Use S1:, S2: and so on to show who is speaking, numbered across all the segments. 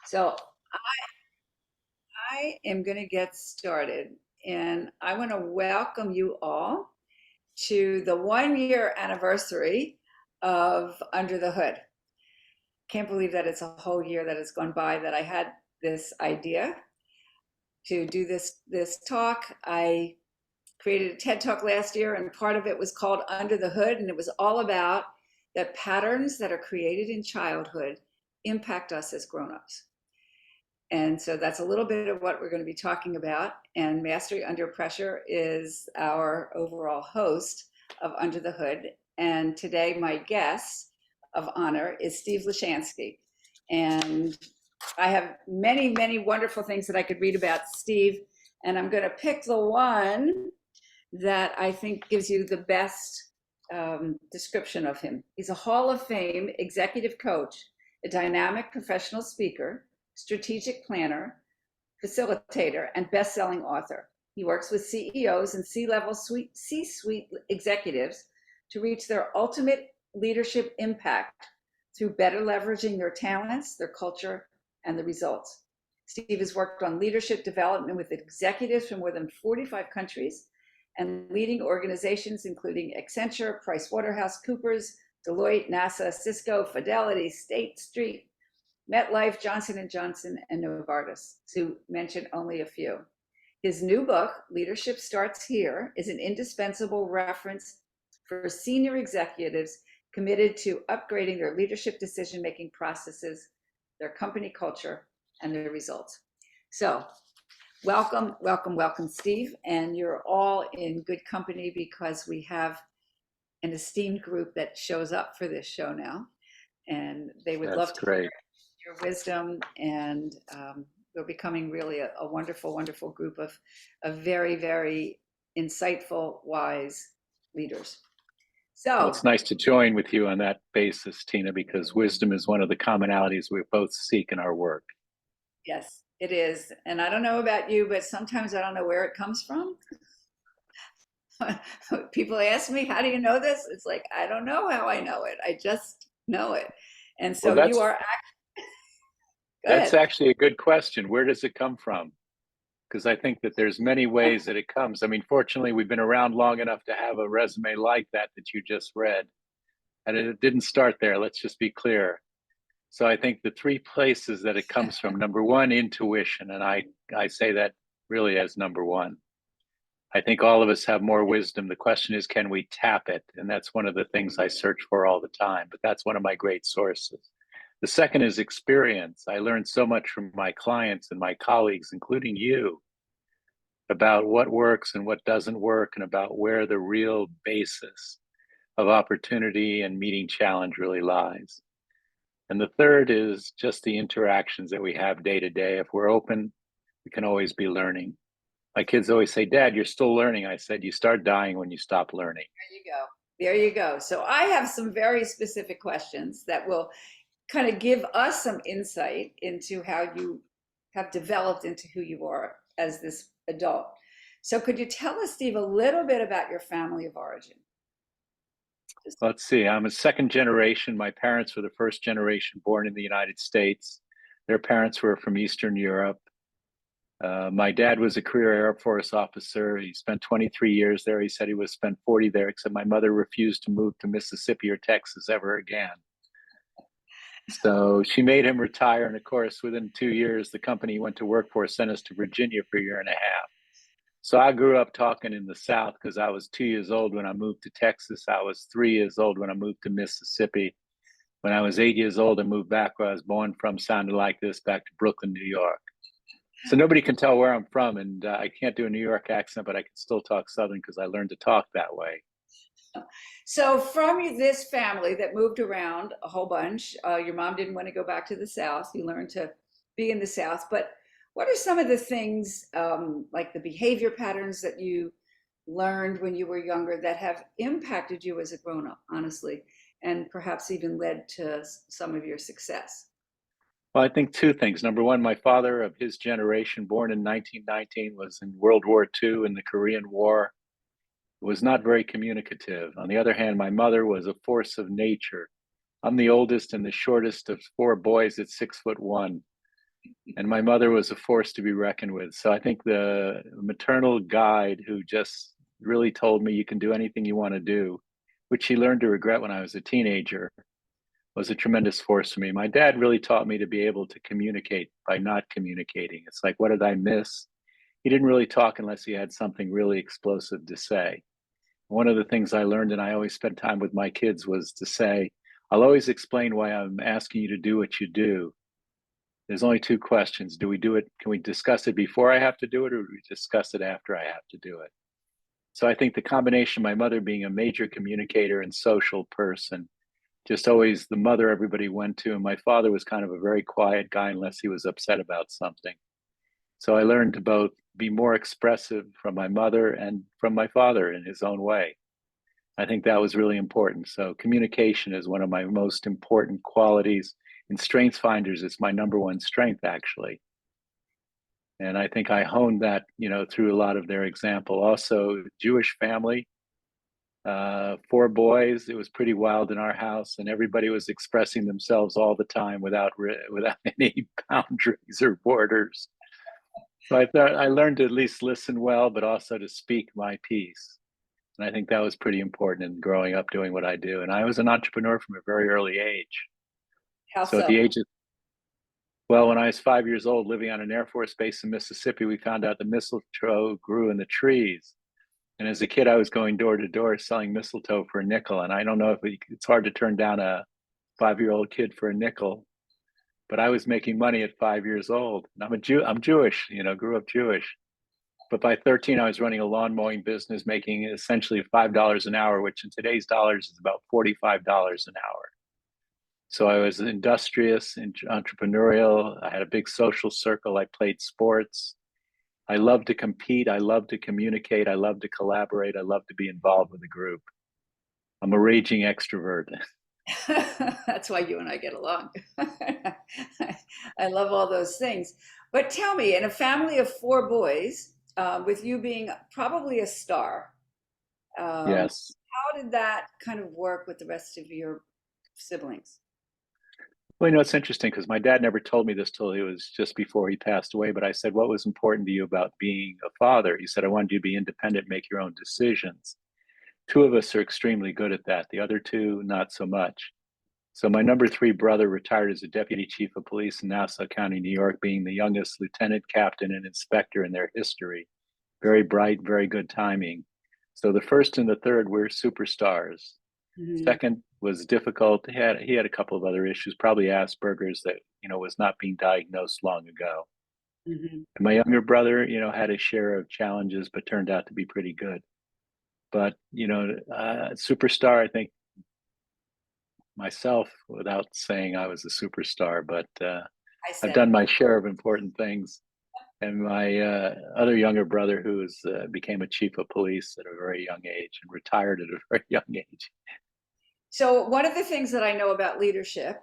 S1: So I am going to get started, and I want to welcome you all to the 1 year anniversary of Under the Hood. Can't believe that it's a whole year that has gone by that I had this idea to do this talk. I created a TED Talk last year, and part of it was called Under the Hood, and it was all about that patterns that are created in childhood impact us as grown-ups. And so that's a little bit of what we're going to be talking about. And Mastery Under Pressure is our overall host of Under the Hood. And today, my guest of honor is Steve Lishansky. And I have many, many wonderful things that I could read about Steve. And I'm going to pick the one that I think gives you the best description of him. He's a Hall of Fame executive coach, a dynamic professional speaker, strategic planner, facilitator, and best-selling author. He works with CEOs and C-level C-suite executives to reach their ultimate leadership impact through better leveraging their talents, their culture, and the results. Steve has worked on leadership development with executives from more than 45 countries and leading organizations including Accenture, PricewaterhouseCoopers, Deloitte, NASA, Cisco, Fidelity, State Street, MetLife, Johnson & Johnson, and Novartis, to mention only a few. His new book, Leadership Starts Here, is an indispensable reference for senior executives committed to upgrading their leadership decision-making processes, their company culture, and their results. So welcome, welcome, welcome, Steve. And you're all in good company because we have an esteemed group that shows up for this show now. And they would love to hear your wisdom, and we're becoming really a wonderful, wonderful group of very, very insightful, wise leaders.
S2: Well, it's nice to join with you on that basis, Tina, because wisdom is one of the commonalities we both seek in our work.
S1: Yes, it is. And I don't know about you, but sometimes I don't know where it comes from. People ask me, how do you know this? It's like, I don't know how I know it. I just know it. And so
S2: well,
S1: you are
S2: That's actually a good question. Where does it come from? Because I think that there's many ways that it comes. I mean, fortunately, we've been around long enough to have a resume like that you just read. And it didn't start there. Let's just be clear. So I think the three places that it comes from, number one, intuition. And I say that really as number one. I think all of us have more wisdom. The question is, can we tap it? And that's one of the things I search for all the time. But that's one of my great sources. The second is experience. I learned so much from my clients and my colleagues, including you, about what works and what doesn't work, and about where the real basis of opportunity and meeting challenge really lies. And the third is just the interactions that we have day to day. If we're open, we can always be learning. My kids always say, Dad, you're still learning. I said, you start dying when you stop learning.
S1: There you go. There you go. So I have some very specific questions that will kind of give us some insight into how you have developed into who you are as this adult. So could you tell us, Steve, a little bit about your family of origin?
S2: Let's see. I'm a second generation. My parents were the first generation born in the United States. Their parents were from Eastern Europe. My dad was a career Air Force officer. He spent 23 years there. He said he would spend 40 there, except my mother refused to move to Mississippi or Texas ever again. So she made him retire. And of course, within 2 years, the company he went to work for sent us to Virginia for a year and a half. So I grew up talking in the South because I was 2 years old when I moved to Texas. I was 3 years old when I moved to Mississippi. When I was 8 years old, I moved back where I was born from, sounded like this, back to Brooklyn, New York. So nobody can tell where I'm from, and I can't do a New York accent, but I can still talk Southern because I learned to talk that way.
S1: So from this family that moved around a whole bunch, your mom didn't want to go back to the South. You learned to be in the South. But what are some of the things, like the behavior patterns that you learned when you were younger that have impacted you as a grown-up, honestly, and perhaps even led to some of your success?
S2: Well, I think two things. Number one, my father of his generation, born in 1919, was in World War II and the Korean War, was not very communicative. On the other hand, my mother was a force of nature. I'm the oldest and the shortest of four boys at 6'1". And my mother was a force to be reckoned with. So I think the maternal guide who just really told me you can do anything you want to do, which she learned to regret when I was a teenager, was a tremendous force for me. My dad really taught me to be able to communicate by not communicating. It's like, what did I miss? He didn't really talk unless he had something really explosive to say. One of the things I learned, and I always spent time with my kids, was to say, I'll always explain why I'm asking you to do what you do. There's only two questions. Do we do it? Can we discuss it before I have to do it, or do we discuss it after I have to do it? So I think the combination, my mother being a major communicator and social person, just always the mother everybody went to, and my father was kind of a very quiet guy unless he was upset about something. So I learned to both be more expressive from my mother and from my father in his own way. I think that was really important. So communication is one of my most important qualities. In Strengths Finders, it's my number one strength, actually. And I think I honed that, through a lot of their example. Also, Jewish family, four boys. It was pretty wild in our house, and everybody was expressing themselves all the time without any boundaries or borders. So I thought I learned to at least listen well, but also to speak my piece. And I think that was pretty important in growing up doing what I do. And I was an entrepreneur from a very early age.
S1: How
S2: So at
S1: so?
S2: the age of, well, when I was 5 years old, living on an Air Force base in Mississippi, we found out the mistletoe grew in the trees. And as a kid, I was going door to door selling mistletoe for a nickel. And I don't know if it's hard to turn down a 5-year-old kid for a nickel, but I was making money at 5 years old. And I'm Jewish, grew up Jewish. But by 13, I was running a lawn mowing business, making essentially $5 an hour, which in today's dollars is about $45 an hour. So I was industrious and entrepreneurial. I had a big social circle. I played sports. I love to compete. I love to communicate. I love to collaborate. I love to be involved with a group. I'm a raging extrovert.
S1: That's why you and I get along. I love all those things. But tell me, in a family of four boys, with you being probably a star,
S2: Yes.
S1: how did that kind of work with the rest of your siblings?
S2: Well, it's interesting because my dad never told me this till it was just before he passed away. But I said, what was important to you about being a father? He said, I wanted you to be independent, make your own decisions. Two of us are extremely good at that. The other two, not so much. So my number three brother retired as a deputy chief of police in Nassau County, New York, being the youngest lieutenant, captain, and inspector in their history. Very bright, very good timing. So the first and the third were superstars.
S1: Mm-hmm.
S2: Second was difficult. He had a couple of other issues, probably Asperger's that was not being diagnosed long ago.
S1: Mm-hmm.
S2: And my younger brother, had a share of challenges, but turned out to be pretty good. But superstar, I think myself, without saying I was a superstar, but
S1: I
S2: I've
S1: said
S2: done my share of important things. And my other younger brother, who became a chief of police at a very young age and retired at a very young age.
S1: so. One of the things that I know about leadership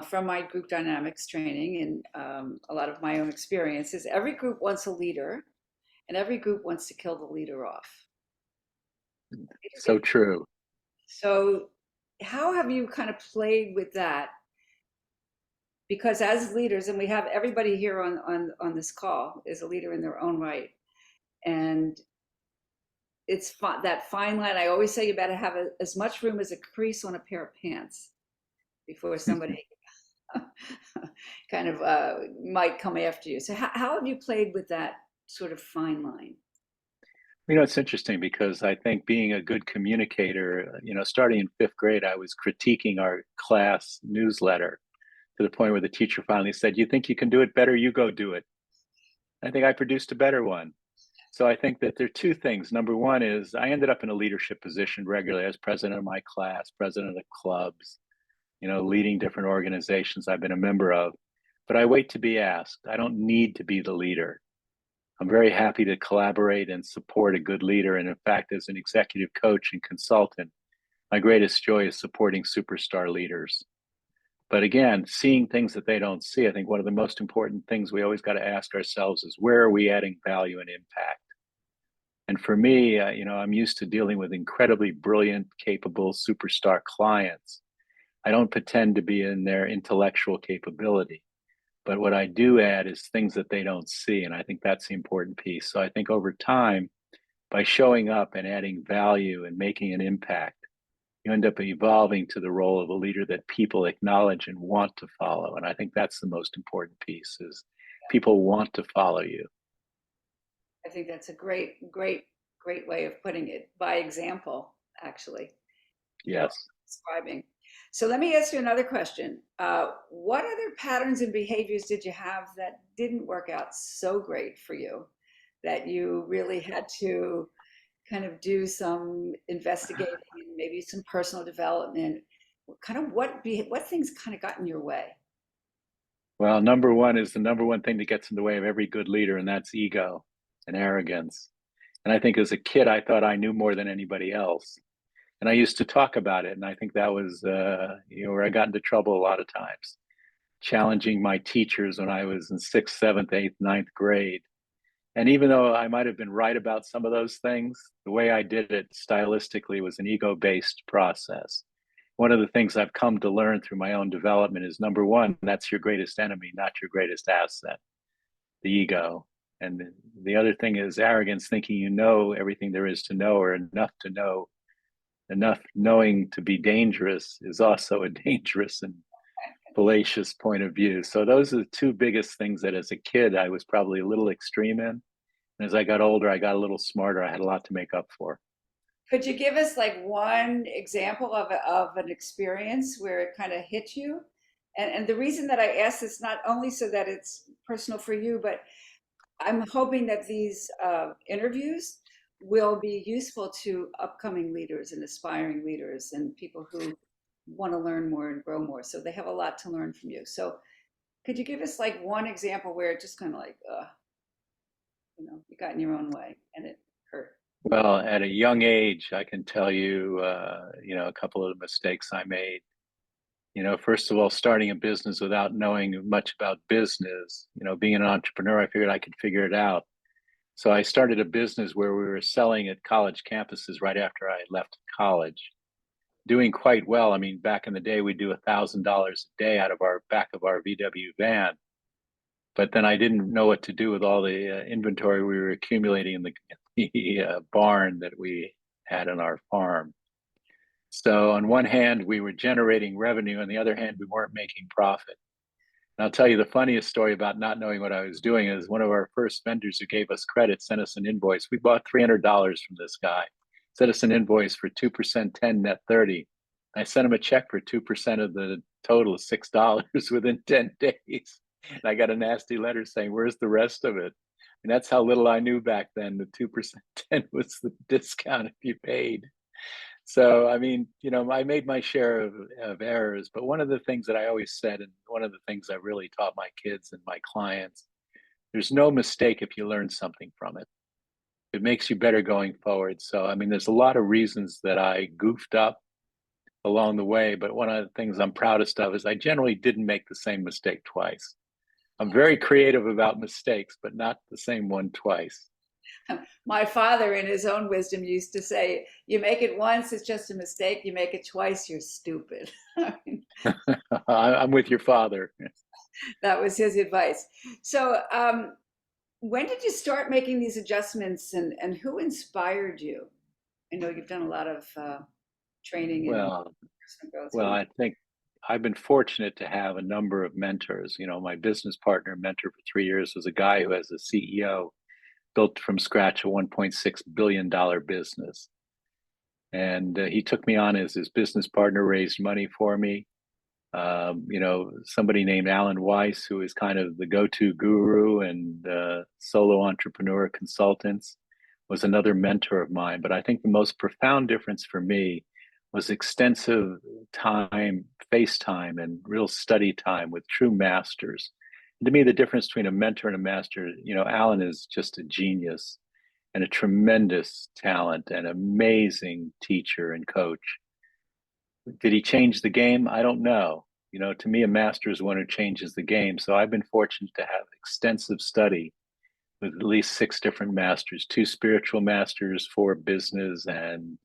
S1: from my group dynamics training and a lot of my own experience is every group wants a leader, and every group wants to kill the leader off.
S2: So true.
S1: So, how have you kind of played with that? Because as leaders, and we have everybody here on this call is a leader in their own right, and it's that fine line. I always say you better have as much room as a crease on a pair of pants before somebody kind of might come after you. So, how have you played with that sort of fine line?
S2: It's interesting because I think being a good communicator, starting in fifth grade, I was critiquing our class newsletter to the point where the teacher finally said, you think you can do it better? You go do it. I think I produced a better one. So I think that there are two things. Number one is I ended up in a leadership position regularly as president of my class, president of the clubs, leading different organizations I've been a member of. But I wait to be asked. I don't need to be the leader. I'm very happy to collaborate and support a good leader. And in fact, as an executive coach and consultant, my greatest joy is supporting superstar leaders. But again, seeing things that they don't see, I think one of the most important things we always got to ask ourselves is where are we adding value and impact? And for me, I'm used to dealing with incredibly brilliant, capable superstar clients. I don't pretend to be in their intellectual capability, But what I do add is things that they don't see. And I think that's the important piece. So I think over time, by showing up and adding value and making an impact, you end up evolving to the role of a leader that people acknowledge and want to follow. And I think that's the most important piece is people want to follow you.
S1: I think that's a great way of putting it, by example, actually. You're
S2: Yes.
S1: describing. So let me ask you another question. What other patterns and behaviors did you have that didn't work out so great for you that you really had to kind of do some investigating and maybe some personal development? What things kind of got in your way?
S2: Well, number one is the number one thing that gets in the way of every good leader, and that's ego and arrogance. And I think as a kid, I thought I knew more than anybody else. And I used to talk about it. And I think that was, where I got into trouble a lot of times, challenging my teachers when I was in sixth, seventh, eighth, ninth grade. And even though I might have been right about some of those things, the way I did it stylistically was an ego-based process. One of the things I've come to learn through my own development is number one, that's your greatest enemy, not your greatest asset, the ego. And the other thing is arrogance, thinking you know everything there is to know or enough to know. Enough knowing to be dangerous is also a dangerous and fallacious point of view. So those are the two biggest things that as a kid I was probably a little extreme in. And as I got older, I got a little smarter. I had a lot to make up for.
S1: Could you give us like one example of an experience where it kind of hit you? And the reason that I ask this, not only so that it's personal for you, but I'm hoping that these interviews will be useful to upcoming leaders and aspiring leaders and people who want to learn more and grow more. So they have a lot to learn from you. So could you give us like one example where it just kind of like, you got in your own way and it hurt?
S2: Well, at a young age, I can tell you, a couple of the mistakes I made. First of all, starting a business without knowing much about business, being an entrepreneur, I figured I could figure it out. So I started a business where we were selling at college campuses right after I left college, doing quite well. I mean, back in the day, we'd do $1,000 a day out of our back of our VW van. But then I didn't know what to do with all the inventory we were accumulating in the barn that we had on our farm. So on one hand, we were generating revenue. On the other hand, we weren't making profit. And I'll tell you the funniest story about not knowing what I was doing is one of our first vendors who gave us credit sent us an invoice. We bought $300 from this guy, sent us an invoice for 2%, 10, net 30. I sent him a check for 2% of the total of $6 within 10 days. And I got a nasty letter saying, where's the rest of it? And that's how little I knew back then. The 2%, 10 was the discount if you paid. So, I mean, I made my share of errors, but one of the things that I always said, and one of the things I really taught my kids and my clients, there's no mistake if you learn something from it. It makes you better going forward. So, I mean, there's a lot of reasons that I goofed up along the way, but one of the things I'm proudest of is I generally didn't make the same mistake twice. I'm very creative about mistakes, but not the same one twice.
S1: My father, in his own wisdom, used to say, you make it once, it's just a mistake. You make it twice, you're stupid.
S2: I'm with your father.
S1: That was his advice. So, when did you start making these adjustments and who inspired you? I know you've done a lot of training and
S2: Well,
S1: personal growth.
S2: well, I think I've been fortunate to have a number of mentors. My business partner mentor for 3 years was a guy who has a CEO built from scratch a $1.6 billion business. And he took me on as his business partner, raised money for me. Somebody named Alan Weiss, who is kind of the go-to guru and solo entrepreneur consultants, was another mentor of mine. But I think the most profound difference for me was extensive time, face time, and real study time with true masters. And to me, the difference between a mentor and a master, Alan is just a genius and a tremendous talent and amazing teacher and coach. Did he change the game? I don't know. To me, a master is one who changes the game. So I've been fortunate to have extensive study with at least 6 different masters, 2 spiritual masters, 4 business and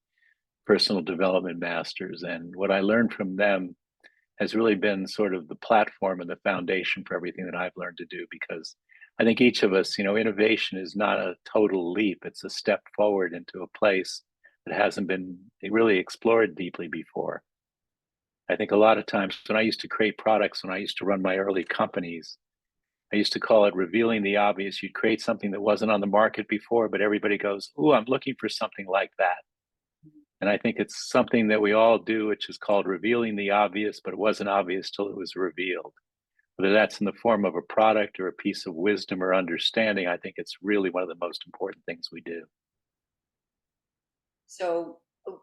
S2: personal development masters. And what I learned from them has really been sort of the platform and the foundation for everything that I've learned to do, because I think each of us, innovation is not a total leap. It's a step forward into a place that hasn't been really explored deeply before. I think a lot of times when I used to create products, when I used to run my early companies, I used to call it revealing the obvious. You'd create something that wasn't on the market before, but everybody goes, "Ooh, I'm looking for something like that." And I think it's something that we all do, which is called revealing the obvious, but it wasn't obvious till it was revealed. Whether that's in the form of a product or a piece of wisdom or understanding, I think it's really one of the most important things we do.
S1: So,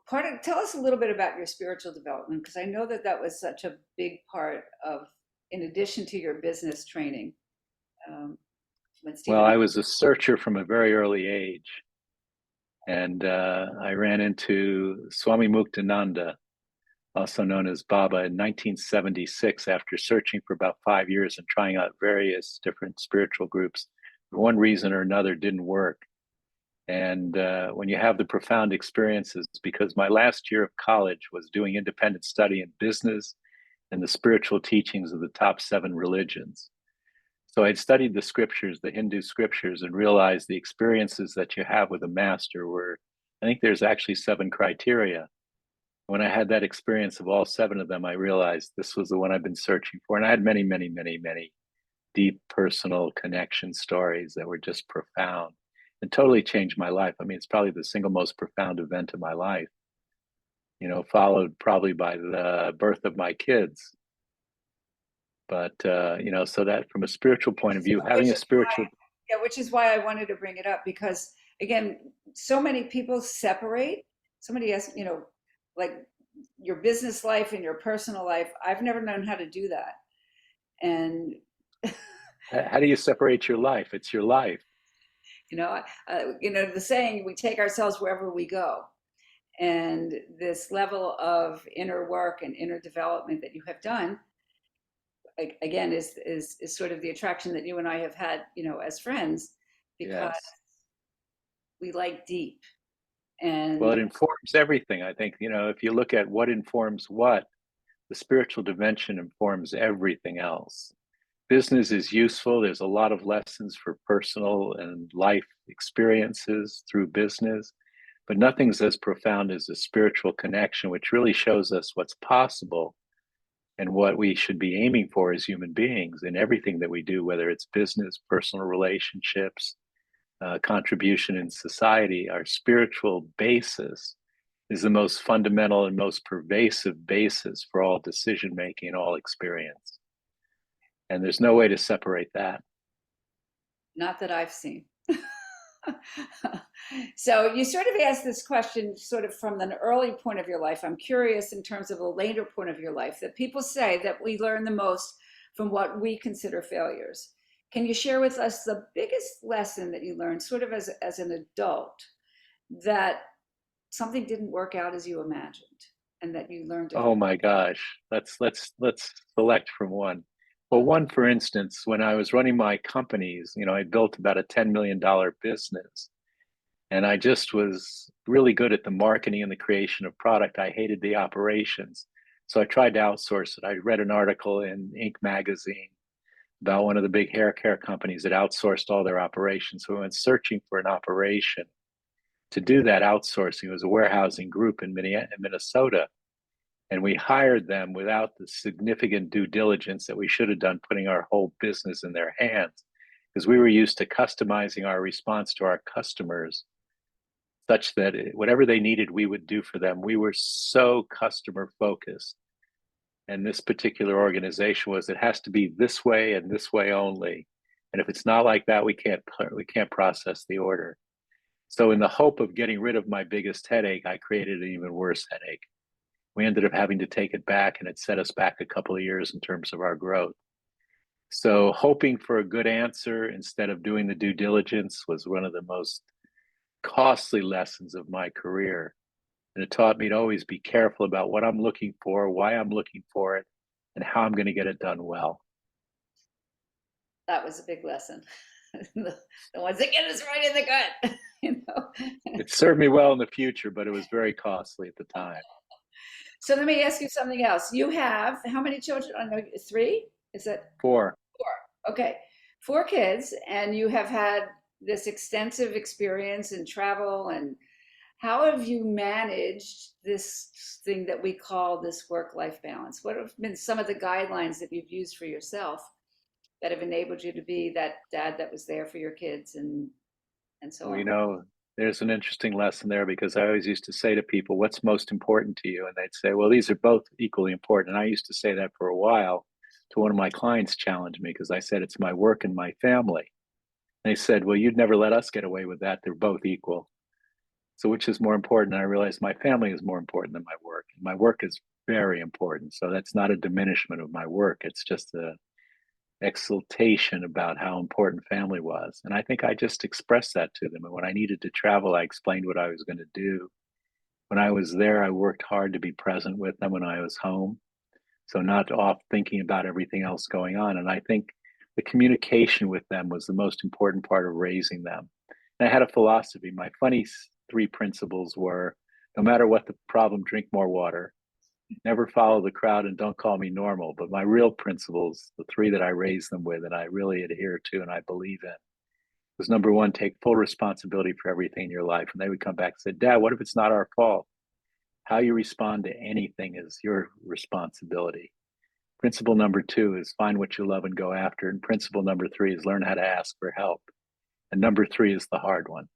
S1: tell us a little bit about your spiritual development, because I know that that was such a big part of, in addition to your business training, um, when
S2: Well,
S1: Stephen.
S2: I was a searcher from a very early age, and I ran into Swami Muktananda, also known as Baba, in 1976 after searching for about 5 years and trying out various different spiritual groups. For one reason or another, didn't work. And when you have the profound experiences, because my last year of college was doing independent study in business and the spiritual teachings of the top 7 religions. So I'd studied the scriptures, the Hindu scriptures, and realized the experiences that you have with a master were, I think there's actually 7 criteria. When I had that experience of all 7 of them, I realized this was the one I've been searching for. And I had many, many, many, many deep personal connection stories that were just profound and totally changed my life. I mean, it's probably the single most profound event of my life, followed probably by the birth of my kids. But, so that from a spiritual point of view, having
S1: Which
S2: a
S1: is why,
S2: spiritual,
S1: yeah, which is why I wanted to bring it up, because again, so many people separate. Somebody has, like your business life and your personal life. I've never known how to do that. And
S2: how do you separate your life? It's your life.
S1: the saying, we take ourselves wherever we go. And this level of inner work and inner development that you have done, again, is sort of the attraction that you and I have had, as friends, because
S2: Yes.
S1: we like deep.
S2: Well,
S1: And
S2: it informs everything. I think, if you look at what informs what, the spiritual dimension informs everything else. Business is useful. There's a lot of lessons for personal and life experiences through business, but nothing's as profound as a spiritual connection, which really shows us what's possible and what we should be aiming for as human beings in everything that we do, whether it's business, personal relationships, contribution in society. Our spiritual basis is the most fundamental and most pervasive basis for all decision making and all experience. And there's no way to separate that.
S1: not that I've seen. So you sort of asked this question sort of from an early point of your life. I'm curious in terms of a later point of your life, that people say that we learn the most from what we consider failures. Can you share with us the biggest lesson that you learned sort of as an adult, that something didn't work out as you imagined and that you learned
S2: Oh
S1: differently?
S2: my gosh. Let's select from one. Well, one, for instance, when I was running my companies, I built about a $10 million business, and I just was really good at the marketing and the creation of product. I hated the operations. So I tried to outsource it. I read an article in Inc. magazine about one of the big hair care companies that outsourced all their operations. So I went searching for an operation to do that outsourcing. It was a warehousing group in Minnesota. And we hired them without the significant due diligence that we should have done, putting our whole business in their hands, because we were used to customizing our response to our customers such that whatever they needed, we would do for them. We were so customer focused. And this particular organization was, it has to be this way and this way only. And if it's not like that, we can't process the order. So in the hope of getting rid of my biggest headache, I created an even worse headache. We ended up having to take it back, and it set us back a couple of years in terms of our growth. So hoping for a good answer instead of doing the due diligence was one of the most costly lessons of my career. And it taught me to always be careful about what I'm looking for, why I'm looking for it, and how I'm going to get it done well.
S1: That was a big lesson. The ones that get us right in the gut, you know.
S2: It served me well in the future, but it was very costly at the time.
S1: So let me ask you something else. You have how many children? I know three. Is it
S2: Four.
S1: four? Okay, four kids, and you have had this extensive experience in travel. And how have you managed this thing that we call this work-life balance? What have been some of the guidelines that you've used for yourself that have enabled you to be that dad that was there for your kids and so
S2: Well,
S1: on?
S2: there's an interesting lesson there because I always used to say to people, what's most important to you? And they'd say, well, these are both equally important. And I used to say that for a while to one of my clients challenged me because I said, it's my work and my family. And they said, well, you'd never let us get away with that. They're both equal. So which is more important? And I realized my family is more important than my work. And my work is very important. So that's not a diminishment of my work. It's just a exultation about how important family was. And I think I just expressed that to them. And when I needed to travel, I explained what I was going to do. When I was there, I worked hard to be present with them when I was home. So not off thinking about everything else going on. And I think the communication with them was the most important part of raising them. And I had a philosophy. My funny three principles were no matter what the problem, drink more water, never follow the crowd, and don't call me normal. But my real principles, the three that I raised them with and I really adhere to and I believe in, was number one, take full responsibility for everything in your life. And they would come back and say, Dad, what if it's not our fault? How you respond to anything is your responsibility. Principle number two is find what you love and go after. And principle number three is learn how to ask for help. And number three is the hard one.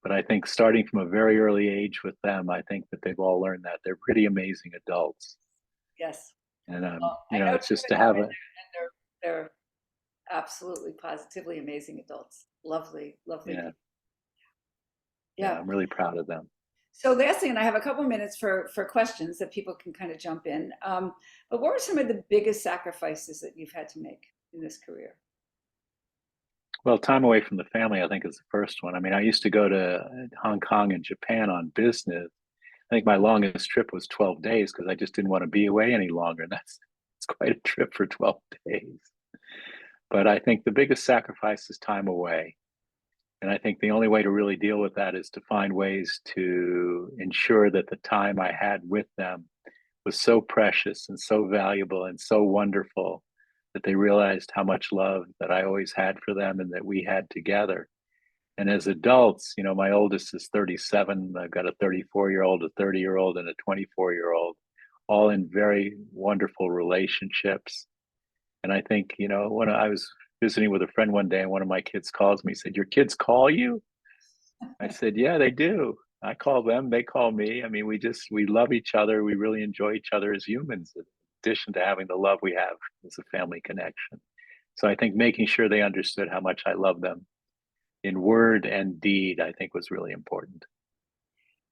S2: But I think starting from a very early age with them, I think that they've all learned that. They're pretty amazing adults.
S1: Yes.
S2: And,
S1: Well, I know
S2: it's
S1: two
S2: just
S1: of
S2: to
S1: them,
S2: have
S1: and
S2: a,
S1: they're absolutely, positively amazing adults. Lovely, lovely
S2: yeah,
S1: people.
S2: yeah,
S1: Yeah.
S2: I'm really proud of them.
S1: So last thing, and I have a couple minutes for questions that people can kind of jump in. But what were some of the biggest sacrifices that you've had to make in this career?
S2: Well, time away from the family, I think, is the first one. I mean, I used to go to Hong Kong and Japan on business. I think my longest trip was 12 days because I just didn't want to be away any longer. And it's quite a trip for 12 days. But I think the biggest sacrifice is time away. And I think the only way to really deal with that is to find ways to ensure that the time I had with them was so precious and so valuable and so wonderful that they realized how much love that I always had for them and that we had together. And as adults, my oldest is 37. I've got a 34-year-old, a 30-year-old, and a 24-year-old, all in very wonderful relationships. And I think, when I was visiting with a friend one day and one of my kids calls me, said, your kids call you? I said, yeah, they do. I call them, they call me. I mean, we love each other. We really enjoy each other as humans, in addition to having the love we have as a family connection. So I think making sure they understood how much I love them in word and deed, I think was really important.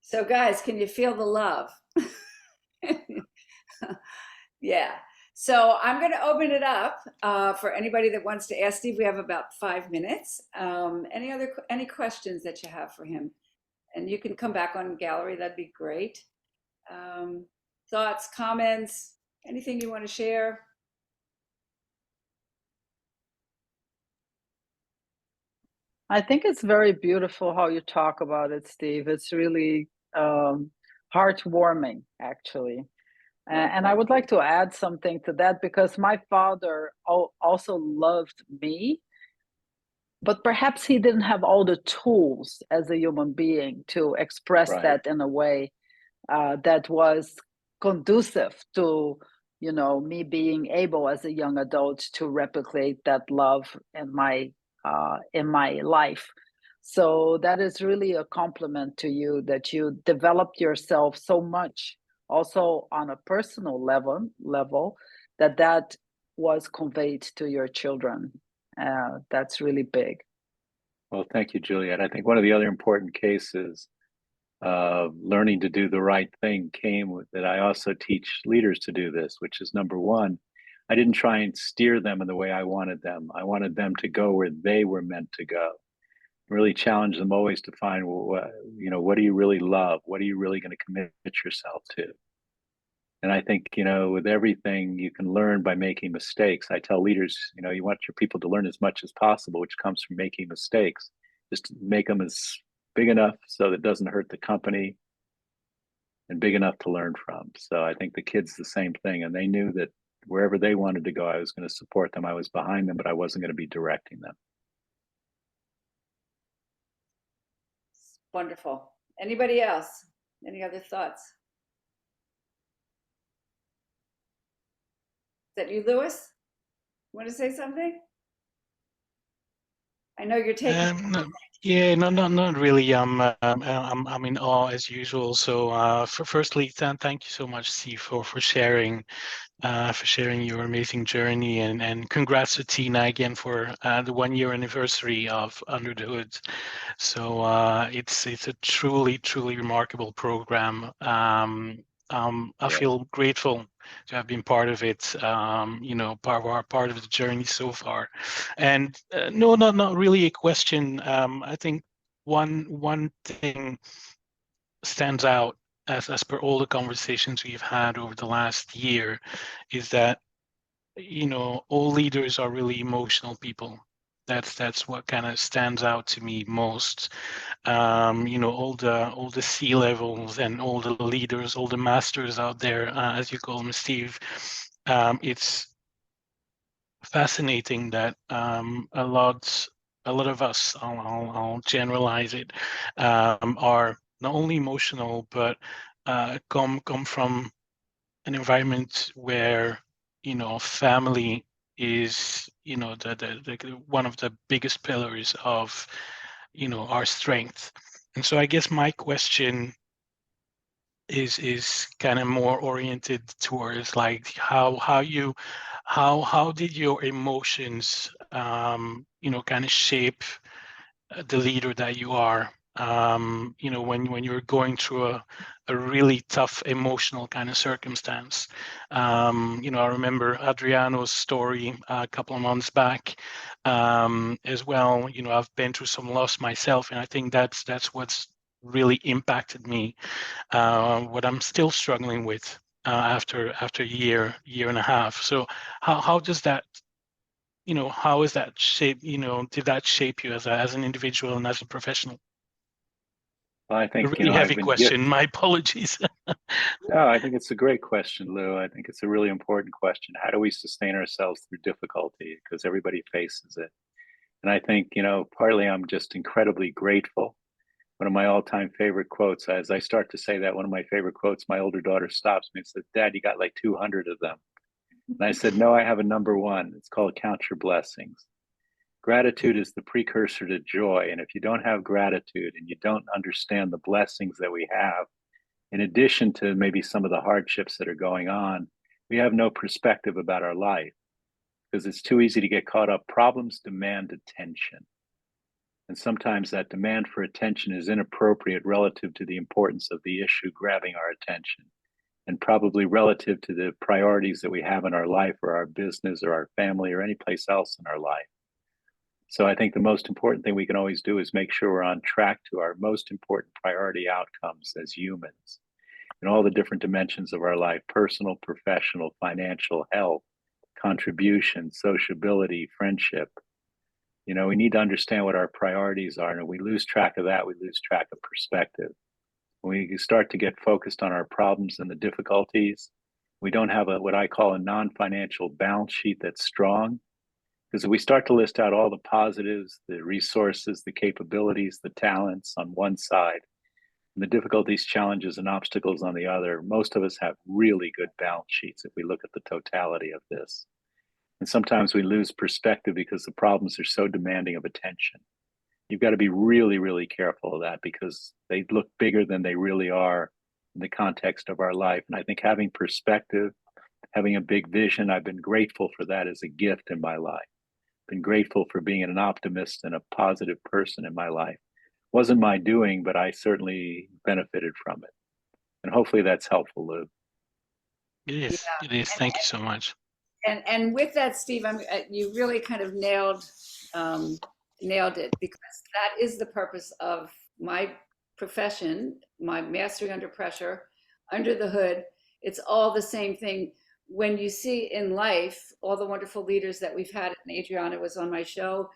S1: So guys, can you feel the love? Yeah. So I'm going to open it up for anybody that wants to ask Steve. We have about 5 minutes. Any questions that you have for him? And you can come back on gallery. That'd be great. Um, Thoughts, comments, anything you want to share?
S3: I think it's very beautiful how you talk about it, Steve. It's really um, heartwarming, actually. And I would like to add something to that because my father also loved me, but perhaps he didn't have all the tools as a human being to express
S2: Right.
S3: that in a way that was conducive to me being able as a young adult to replicate that love in my life. So that is really a compliment to you that you developed yourself so much also on a personal level that was conveyed to your children. That's really big.
S2: Well, thank you, Juliet. I think one of the other important cases of learning to do the right thing came with that. I also teach leaders to do this, which is number one, I didn't try and steer them in the way I wanted them. I wanted them to go where they were meant to go. Really challenge them always to find, what do you really love? What are you really going to commit yourself to? And I think, with everything you can learn by making mistakes. I tell leaders, you want your people to learn as much as possible, which comes from making mistakes. Just make them as big enough so that it doesn't hurt the company, and big enough to learn from. So I think the kids the same thing, and they knew that wherever they wanted to go, I was going to support them. I was behind them, but I wasn't going to be directing them.
S1: Wonderful. Anybody else? Any other thoughts? Is that you, Louis? Want to say something? I know you're taking.
S4: No, yeah, not really. I'm in awe as usual. So, firstly, thank you so much, Steve, for sharing your amazing journey, and congrats to Tina again for the 1 year anniversary of Under the Hood. So it's a truly remarkable program. I feel grateful to have been part of it. Part of the journey so far. And no, not really a question. I think one thing stands out as per all the conversations we've had over the last year is that all leaders are really emotional people. That's what kind of stands out to me most. All the C levels and all the leaders, all the masters out there, as you call them, Steve. It's fascinating that a lot of us, I'll generalize it, are not only emotional but come from an environment where family is the one of the biggest pillars of our strength. And so I guess my question is kind of more oriented towards like how did your emotions kind of shape the leader that you are, when you're going through a really tough emotional kind of circumstance. I remember Adriano's story a couple of months back, as well. I've been through some loss myself, and I think that's what's really impacted me, what I'm still struggling with after a year and a half. So how does that, how is that shape, did that shape you as an individual and as a professional?
S2: Well, I think,
S4: A really heavy
S2: I've been
S4: question. My apologies.
S2: No, I think it's a great question, Lou. I think it's a really important question. How do we sustain ourselves through difficulty? Because everybody faces it. And I think, partly I'm just incredibly grateful. One of my all-time favorite quotes, as I start to say that, one of my favorite quotes, my older daughter stops me and says, "Dad, you got like 200 of them." And I said, "No, I have a number one. It's called count your blessings." Gratitude is the precursor to joy. And if you don't have gratitude and you don't understand the blessings that we have, in addition to maybe some of the hardships that are going on, we have no perspective about our life because it's too easy to get caught up. Problems demand attention. And sometimes that demand for attention is inappropriate relative to the importance of the issue grabbing our attention, and probably relative to the priorities that we have in our life or our business or our family or any place else in our life. So I think the most important thing we can always do is make sure we're on track to our most important priority outcomes as humans in all the different dimensions of our life: personal, professional, financial, health, contribution, sociability, friendship. We need to understand what our priorities are. And if we lose track of that, we lose track of perspective. When we start to get focused on our problems and the difficulties, we don't have what I call a non-financial balance sheet that's strong. Because if we start to list out all the positives, the resources, the capabilities, the talents on one side, and the difficulties, challenges, and obstacles on the other, most of us have really good balance sheets if we look at the totality of this. And sometimes we lose perspective because the problems are so demanding of attention. You've got to be really, really careful of that because they look bigger than they really are in the context of our life. And I think having perspective, having a big vision, I've been grateful for that as a gift in my life. Been grateful for being an optimist and a positive person in my life. Wasn't my doing, but I certainly benefited from it. And hopefully that's helpful, Lou.
S4: It is.
S1: Yeah.
S4: It is. Thank you so much.
S1: And with that, Steve, you really kind of nailed it, because that is the purpose of my profession, my Mastering Under Pressure, Under the Hood. It's all the same thing. When you see in life all the wonderful leaders that we've had, and Adriana was on my show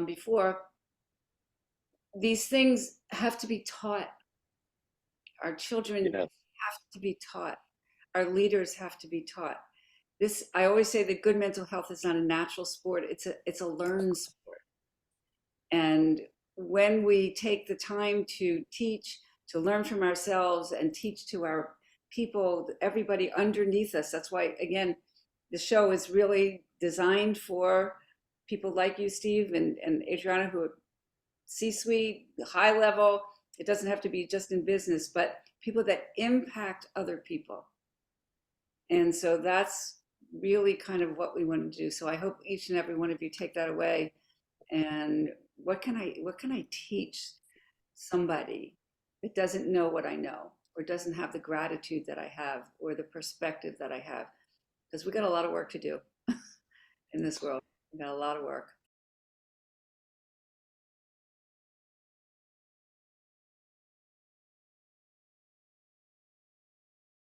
S1: before, these things have to be taught. Our children
S2: Yes.
S1: have to be taught. Our leaders have to be taught. This, I always say that good mental health is not a natural sport, it's a learned sport. And when we take the time to teach, to learn from ourselves and teach to our people, everybody underneath us, that's why, again, the show is really designed for people like you, Steve, and Adriana, who are C-suite, high level. It doesn't have to be just in business, but people that impact other people. And so that's really kind of what we want to do. So I hope each and every one of you take that away. And what can I teach somebody that doesn't know what I know, or doesn't have the gratitude that I have, or the perspective that I have? Because we got a lot of work to do in this world. We got a lot of work.